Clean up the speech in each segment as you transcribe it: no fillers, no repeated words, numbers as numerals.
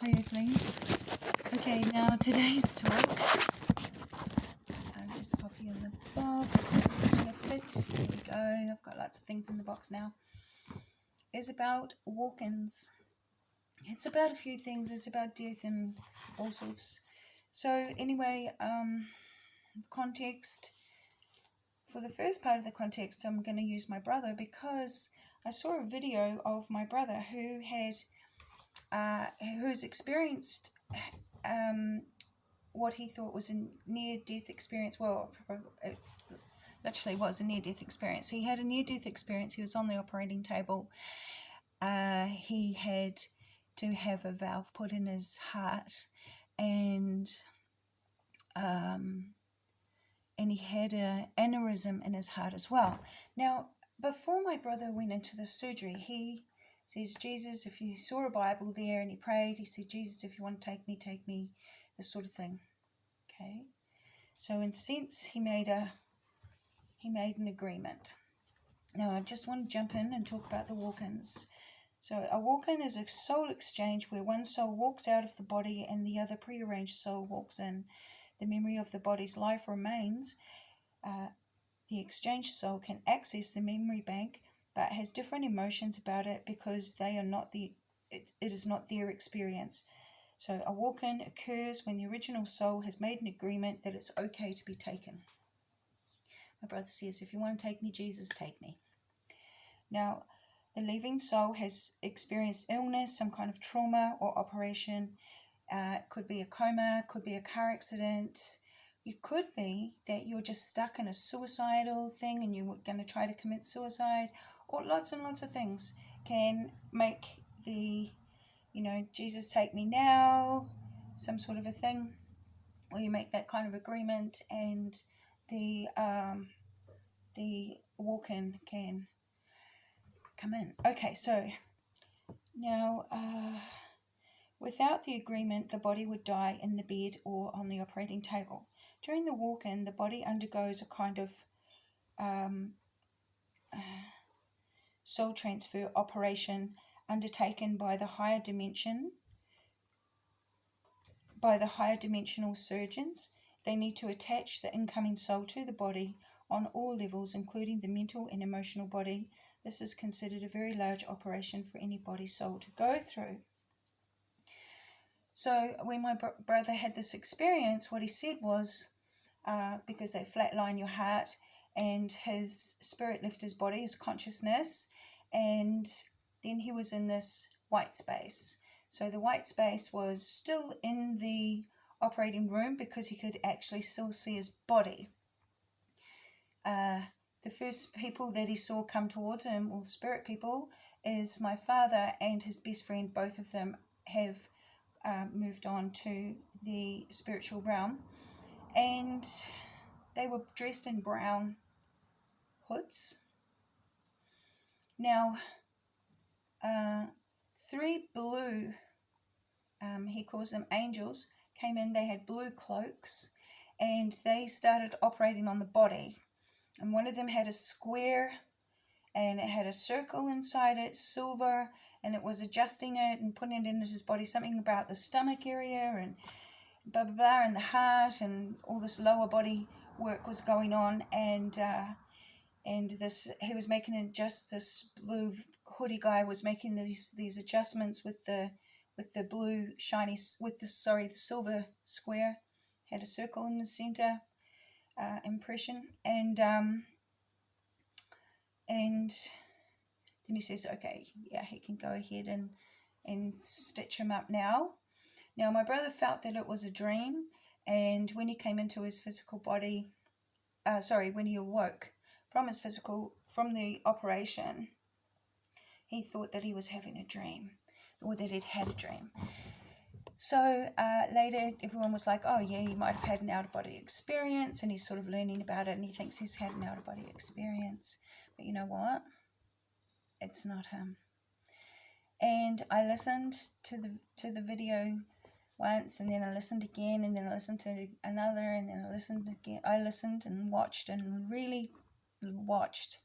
Hi Earthlings. Okay, now today's talk, I'm just popping in the box, there we go, I've got lots of things in the box now, is about walk-ins. It's about a few things, it's about death and all sorts. So anyway, context, for the first part of the context, I'm going to use my brother because I saw a video of my brother who's experienced what he thought was a near-death experience. Well, it literally was a near-death experience. He had a near-death experience. He was on the operating table. He had to have a valve put in his heart, and he had an aneurysm in his heart as well. Now, before my brother went into the surgery, he says, Jesus, if you saw a Bible there, and he prayed, he said, Jesus, if you want to take me, this sort of thing. Okay, so in a sense, he made an agreement. Now, I just want to jump in and talk about the walk-ins. So a walk-in is a soul exchange where one soul walks out of the body and the other prearranged soul walks in. The memory of the body's life remains. The exchanged soul can access the memory bank, but has different emotions about it because they are not it is not their experience. So a walk-in occurs when the original soul has made an agreement that it's okay to be taken. My brother says, if you want to take me, Jesus, take me. Now, the leaving soul has experienced illness, some kind of trauma or operation. It could be a coma, could be a car accident. It could be that you're just stuck in a suicidal thing and you're going to try to commit suicide, or lots and lots of things can make the, Jesus take me now, some sort of a thing, or you make that kind of agreement, and the walk-in can come in. Okay, so now without the agreement, the body would die in the bed or on the operating table. During the walk-in, the body undergoes a kind of soul transfer operation undertaken by the higher dimensional surgeons. They need to attach the incoming soul to the body on all levels, including the mental and emotional body. This is considered a very large operation for any body soul to go through. So when my brother had this experience, what he said was, because they flatline your heart and his spirit left his body, his consciousness, and then he was in this white space. So the white space was still in the operating room because he could actually still see his body. The first people that he saw come towards him, or spirit people, is my father and his best friend. Both of them have moved on to the spiritual realm, and they were dressed in brown hoods. Now, 3 blue, he calls them angels, came in. They had blue cloaks, and they started operating on the body. And one of them had a square, and it had a circle inside it, silver, and it was adjusting it and putting it into his body, something about the stomach area and blah blah blah, and the heart, and all this lower body work was going on, and this, he was making this blue hoodie guy was making these adjustments with the blue shiny, the silver square, had a circle in the center, impression, and then he says, okay, yeah, he can go ahead and stitch him up now. Now, my brother felt that it was a dream, and when he came into his physical body, when he awoke from the operation, he thought that he was having a dream, or that he'd had a dream. So later, everyone was like, oh yeah, he might have had an out-of-body experience, and he's sort of learning about it, and he thinks he's had an out-of-body experience. But you know what? It's not him. And I listened to the video once, and then I listened again, and then I listened to another, and then I listened again. I listened and watched and really watched,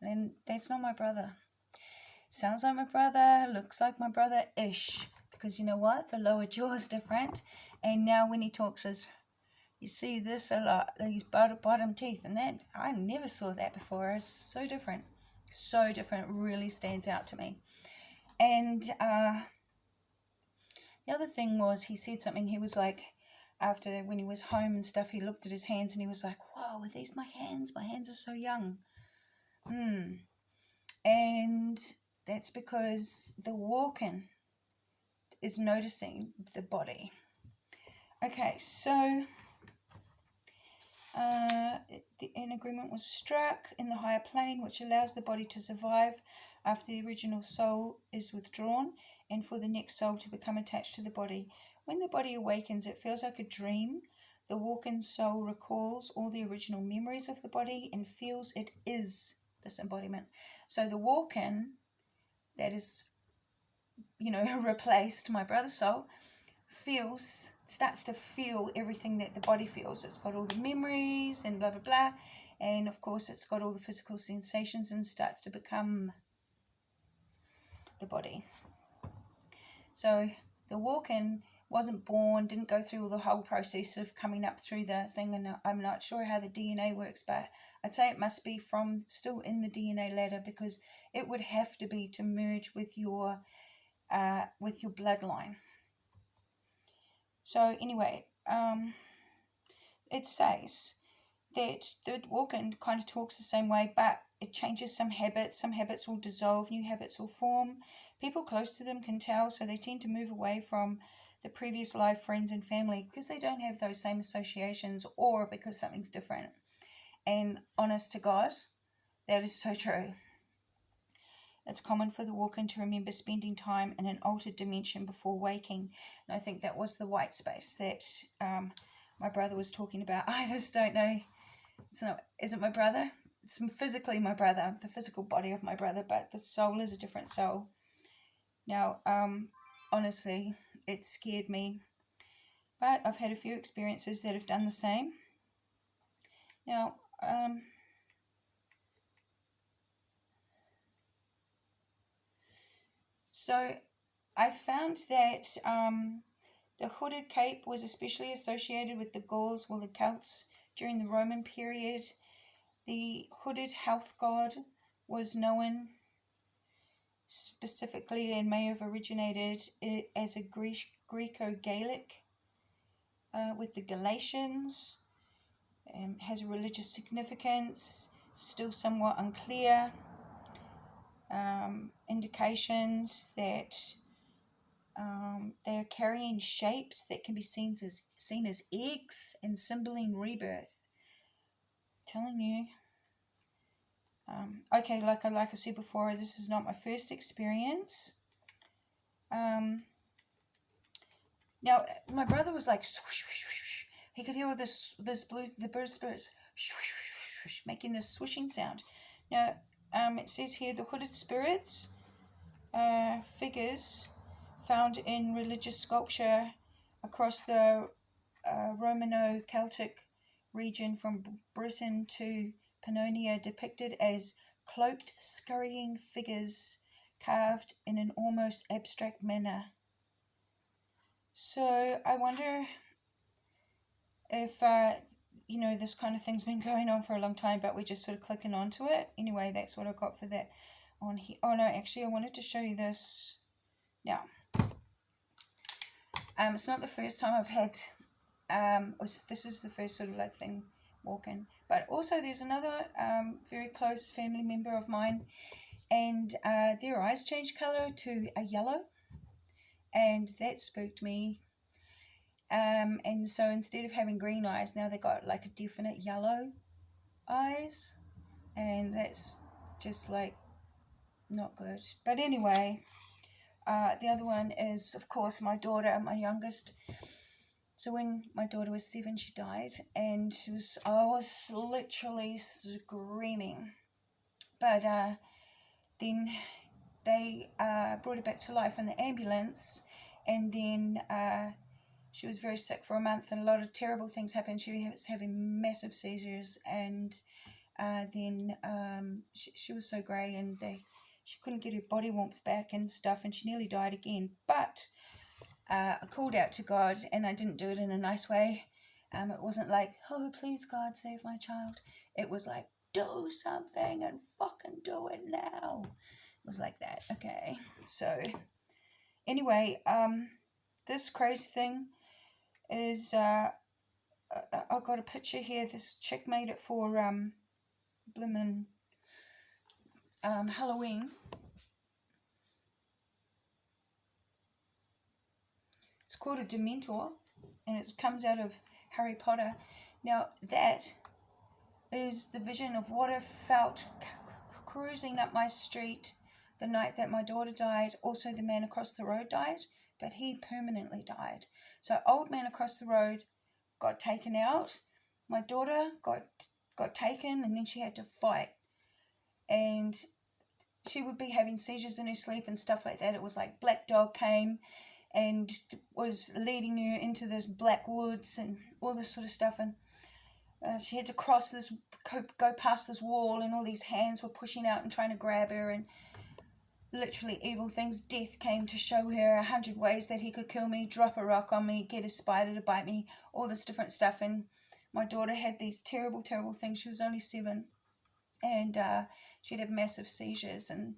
and that's not my brother. Sounds like my brother, looks like my brother-ish, because you know what? The lower jaw is different. And now when he talks, you see this a lot, these bottom teeth, and that I never saw that before. It's so different. So different. It really stands out to me. And the other thing was, he said something. He was like, after when he was home and stuff, he looked at his hands and he was like, "Whoa, are these my hands? My hands are so young." And that's because the walking is noticing the body. Okay, so an agreement was struck in the higher plane, which allows the body to survive after the original soul is withdrawn and for the next soul to become attached to the body. When the body awakens, it feels like a dream. The walk-in soul recalls all the original memories of the body and feels it is this embodiment. So the walk-in that is, replaced my brother's soul starts to feel everything that the body feels. It's got all the memories and blah, blah, blah. And of course, it's got all the physical sensations and starts to become the body. So the walk-in wasn't born, didn't go through the whole process of coming up through the thing, and I'm not sure how the DNA works, but I'd say it must be from still in the DNA ladder, because it would have to be to merge with your bloodline. So anyway, it says that the walk-in kind of talks the same way, but it changes some habits. Some habits will dissolve, new habits will form. People close to them can tell, so they tend to move away from the previous life friends and family because they don't have those same associations, or because something's different. And honest to God, that is so true. It's common for the walk-in to remember spending time in an altered dimension before waking. And I think that was the white space that my brother was talking about. I just don't know. Is it my brother? It's physically my brother, the physical body of my brother, but the soul is a different soul. Now, honestly, it scared me. But I've had a few experiences that have done the same. Now, so I found that the hooded cape was especially associated with the Gauls or the Celts during the Roman period. The hooded health god was known specifically and may have originated as a Greco-Gaelic with the Galatians. Has a religious significance, still somewhat unclear. Indications that they are carrying shapes that can be seen as eggs and symboling rebirth. I'm telling you. Okay, like I said before, this is not my first experience. Now my brother was like, swoosh, swoosh, swoosh. He could hear the bird spirits making this swooshing sound. Now it says here the hooded spirits figures found in religious sculpture across the Romano-Celtic region from Britain to Pannonia, depicted as cloaked, scurrying figures carved in an almost abstract manner. So I wonder if, this kind of thing's been going on for a long time, but we're just sort of clicking onto it. Anyway, that's what I got for that on here. Oh no, actually I wanted to show you this. Now, it's not the first time I've had, this is the first sort of like thing walking. But also there's another very close family member of mine, and their eyes changed colour to a yellow, and that spooked me. And so instead of having green eyes, now they got like a definite yellow eyes, and that's just like not good. But anyway, the other one is, of course, my daughter, my youngest. So when my daughter was 7, she died, and I was literally screaming. But then they brought her back to life in the ambulance, and then she was very sick for a month, and a lot of terrible things happened. She was having massive seizures, and then she was so grey, and she couldn't get her body warmth back and stuff, and she nearly died again. But I called out to God, and I didn't do it in a nice way. It wasn't like, oh, please, God, save my child. It was like, do something and fucking do it now. It was like that. Okay. So, anyway, this crazy thing is, I got a picture here. This chick made it for, blimmin' Halloween. It's called a Dementor, and it comes out of Harry Potter. Now, that is the vision of what I felt cruising up my street the night that my daughter died. Also, the man across the road died, but he permanently died. So, old man across the road got taken out. My daughter got taken, and then she had to fight. And she would be having seizures in her sleep and stuff like that. It was like Black Dog came and was leading her into this black woods and all this sort of stuff. And she had to cross this, go past this wall, and all these hands were pushing out and trying to grab her, and literally evil things. Death came to show her 100 ways that he could kill me, drop a rock on me, get a spider to bite me, all this different stuff. And my daughter had these terrible, terrible things. She was only 7, and she'd have massive seizures, and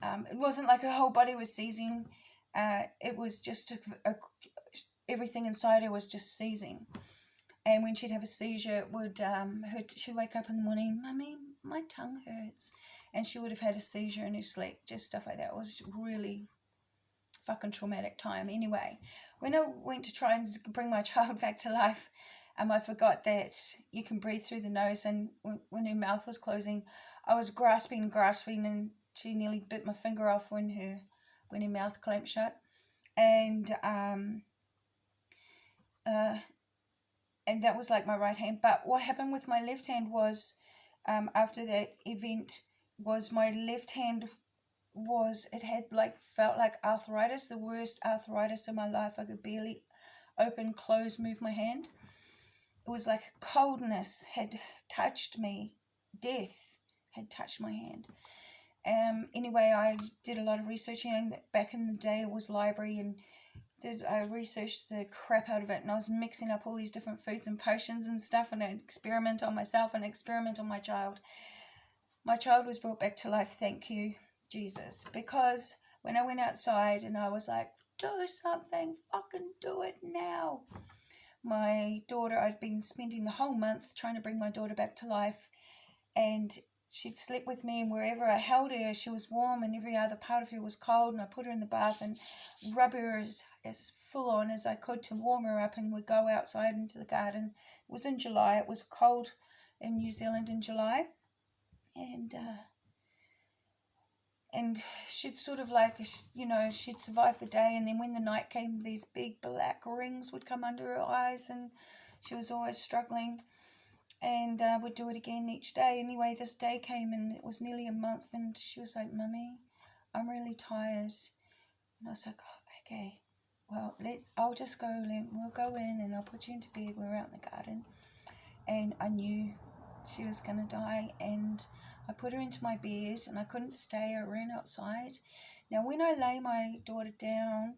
it wasn't like her whole body was seizing. It was just everything inside her was just seizing. And when she'd have a seizure, it would she'd wake up in the morning, Mummy, my tongue hurts. And she would have had a seizure in her sleep, just stuff like that. It was really fucking traumatic time. Anyway, when I went to try and bring my child back to life, I forgot that you can breathe through the nose. And when her mouth was closing, I was grasping, and she nearly bit my finger off when her mouth clamped shut. And that was like my right hand. But what happened with my left hand was, after that event, was my left hand felt like arthritis, the worst arthritis in my life. I could barely open, close, move my hand. It was like coldness had touched me. Death had touched my hand. Anyway, I did a lot of researching, and back in the day it was library, and I researched the crap out of it, and I was mixing up all these different foods and potions and stuff, and an experiment on myself and an experiment on my child. My child was brought back to life, thank you, Jesus, because when I went outside and I was like, do something, fucking do it now. My daughter, I'd been spending the whole month trying to bring my daughter back to life, and she'd slept with me, and wherever I held her, she was warm, and every other part of her was cold, and I put her in the bath and rub her as full on as I could to warm her up, and we'd go outside into the garden. It was in July. It was cold in New Zealand in July, and she'd sort of like, she'd survive the day, and then when the night came, these big black rings would come under her eyes, and she was always struggling. And would do it again each day. Anyway, this day came, and it was nearly a month, and she was like, Mummy, I'm really tired. And I was like, oh, okay, well, I'll just go, we'll go in, and I'll put you into bed. We were out in the garden, and I knew she was going to die, and I put her into my bed, and I couldn't stay. I ran outside. Now, when I lay my daughter down,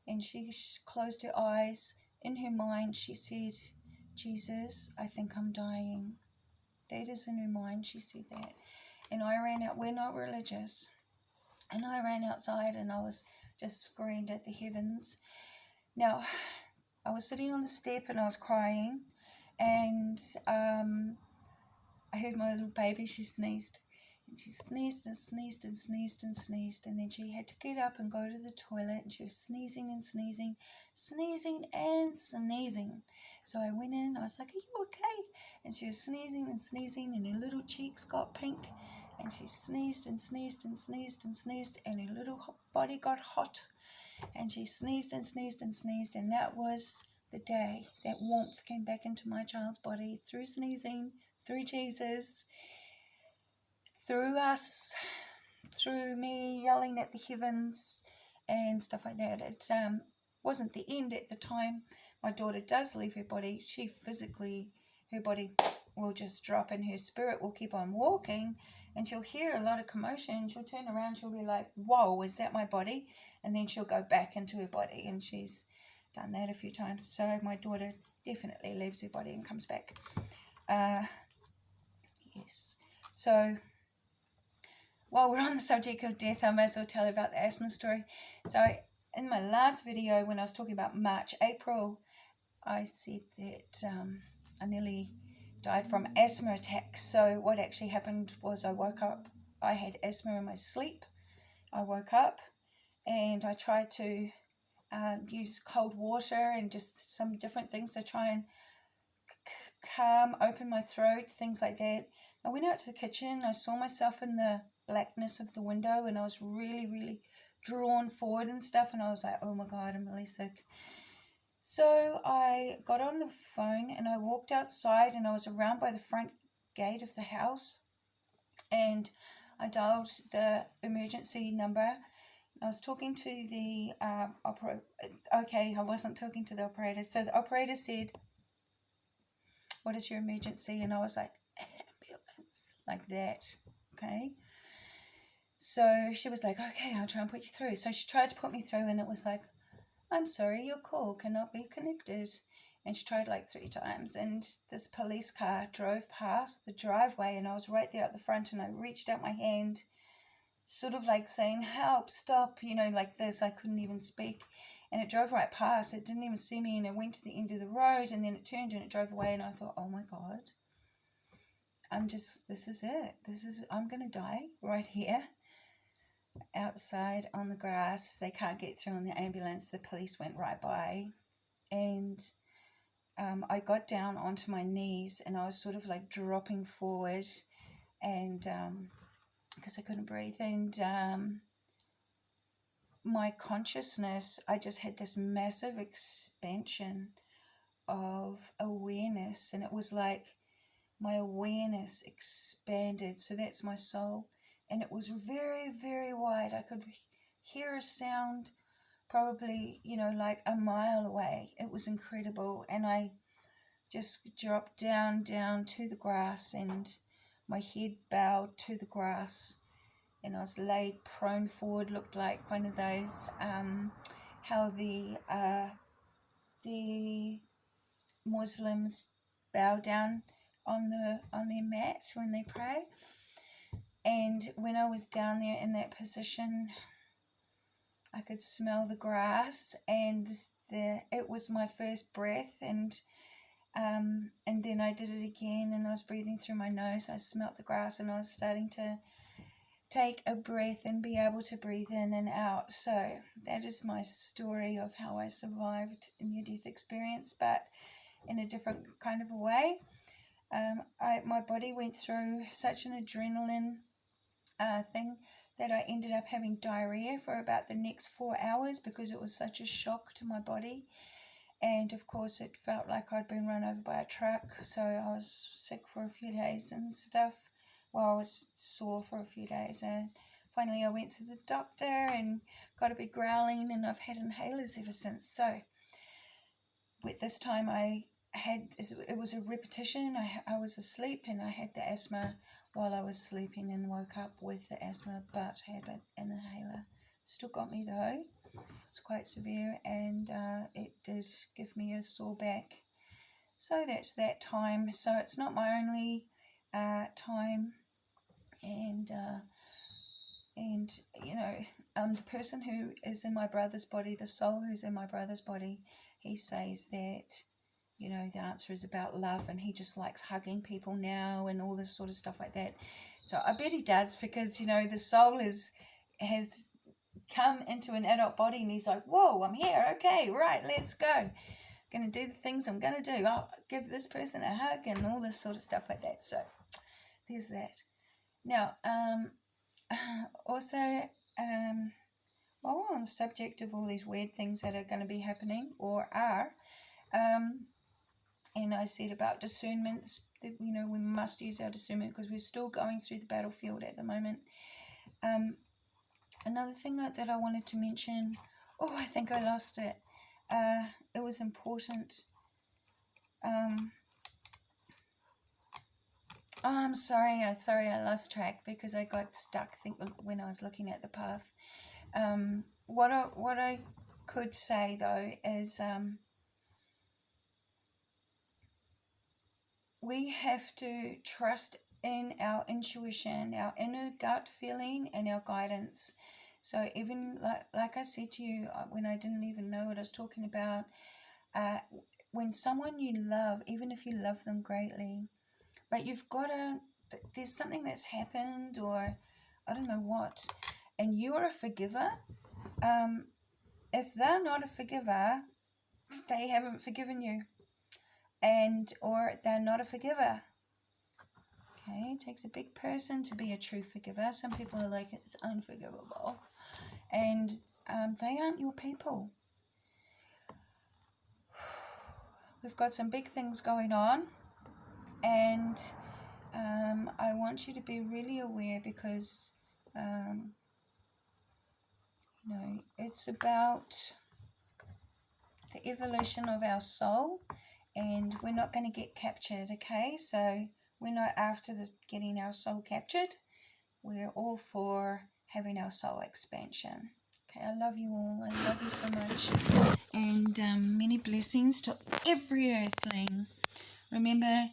and she closed her eyes, in her mind, she said, Jesus, I think I'm dying. That is in her mind, she said that. And I ran out, we're not religious. And I ran outside, and I was just screamed at the heavens. Now, I was sitting on the step, and I was crying. And I heard my little baby, she sneezed. And she sneezed and sneezed and sneezed and sneezed. And then she had to get up and go to the toilet. And she was sneezing and sneezing, sneezing and sneezing. So I went in, I was like, are you okay? And she was sneezing and sneezing, and her little cheeks got pink. And she sneezed and sneezed and sneezed and sneezed, and her little body got hot. And she sneezed and sneezed and sneezed. And that was the day that warmth came back into my child's body, through sneezing, through Jesus, through us, through me yelling at the heavens and stuff like that. It wasn't the end at the time. My daughter does leave her body. She physically, her body will just drop and her spirit will keep on walking, and she'll hear a lot of commotion. She'll turn around, she'll be like, whoa, is that my body? And then she'll go back into her body, and she's done that a few times. So my daughter definitely leaves her body and comes back. Yes. So while we're on the subject of death, I may as well tell about the asthma story. So in my last video, when I was talking about March, April, I said that I nearly died from asthma attacks. So what actually happened was I woke up. I had asthma in my sleep. I woke up and I tried to use cold water and just some different things to try and open my throat, things like that. I went out to the kitchen. I saw myself in the blackness of the window, and I was really, really drawn forward and stuff. And I was like, oh my God, I'm really sick. So I got on the phone and I walked outside, and I was around by the front gate of the house, and I dialed the emergency number. I was talking to the operator. Okay, I wasn't talking to the operator. So the operator said, what is your emergency? And I was like, ambulance, like that. Okay. So she was like, okay, I'll try and put you through. So she tried to put me through, and it was like, I'm sorry, your call cannot be connected. And she tried like 3 times, and this police car drove past the driveway, and I was right there at the front, and I reached out my hand, sort of like saying, help, stop, you know, like this. I couldn't even speak. And it drove right past. It didn't even see me, and it went to the end of the road, and then it turned and it drove away, and I thought, oh my God, this is it. I'm going to die right here outside on the grass. They can't get through on the ambulance. The police went right by, and I got down onto my knees, and I was sort of like dropping forward, and because I couldn't breathe, and my consciousness, I just had this massive expansion of awareness, and it was like my awareness expanded. So that's my soul, and it was very, very wide. I could hear a sound probably, you know, like a mile away. It was incredible. And I just dropped down to the grass, and my head bowed to the grass, and I was laid prone forward. Looked like one of those how the Muslims bow down on their mat when they pray. And when I was down there in that position, I could smell the grass, and it was my first breath, and then I did it again, and I was breathing through my nose. I smelt the grass, and I was starting to take a breath and be able to breathe in and out. So that is my story of how I survived a near-death experience, but in a different kind of a way. My body went through such an adrenaline thing that I ended up having diarrhea for about the next 4 hours, because it was such a shock to my body. And of course it felt like I'd been run over by a truck, so I was sick for a few days and stuff. Well, I was sore for a few days, and finally I went to the doctor and got a big growling, and I've had inhalers ever since. So with this time it was a repetition. I was asleep, and I had the asthma while I was sleeping, and woke up with the asthma, but had an inhaler. Still got me though. It's quite severe, and it did give me a sore back. So that's that time. So it's not my only time, and you know, the person who is in my brother's body, the soul who's in my brother's body, he says that, you know, the answer is about love, and he just likes hugging people now and all this sort of stuff like that. So I bet he does, because, you know, the soul has come into an adult body, and he's like, whoa, I'm here, okay, right, let's go, gonna do the things I'm gonna do. I'll give this person a hug and all this sort of stuff like that. So there's that. Now also while we're on the subject of all these weird things that are going to be happening or are, and I said about discernments, that, you know, we must use our discernment because we're still going through the battlefield at the moment. Another thing that I wanted to mention, I think I lost it. It was important. Oh, I'm sorry. I lost track because I got stuck when I was looking at the path. What I could say though is we have to trust in our intuition, our inner gut feeling, and our guidance. So even like I said to you when I didn't even know what I was talking about, uh, when someone you love, even if you love them greatly, but you've got to, there's something that's happened or I don't know what, and you're a forgiver. If they're not a forgiver, they haven't forgiven you, and or they're not a forgiver. Okay, it takes a big person to be a true forgiver. Some people are like, it's unforgivable, and they aren't your people. We've got some big things going on, and I want you to be really aware because it's about the evolution of our soul, and we're not going to get captured. Okay, so we're not after this getting our soul captured. We're all for having our soul expansion. Okay, I love you all. I love you so much, and many blessings to every earthling. Remember,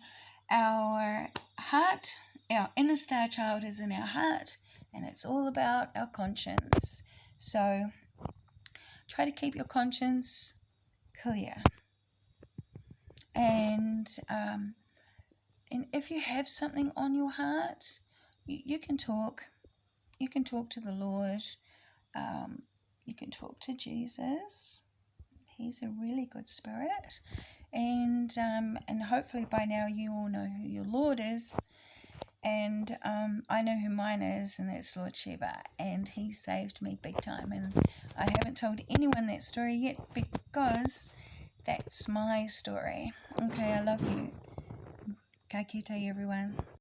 our heart, our inner star child is in our heart, and it's all about our conscience. So try to keep your conscience clear. And if you have something on your heart, you can talk. You can talk to the Lord. You can talk to Jesus. He's a really good spirit. And hopefully by now you all know who your Lord is. And I know who mine is, and it's Lord Shiva. And he saved me big time. And I haven't told anyone that story yet because that's my story. Okay, I love you. Ka kite, everyone.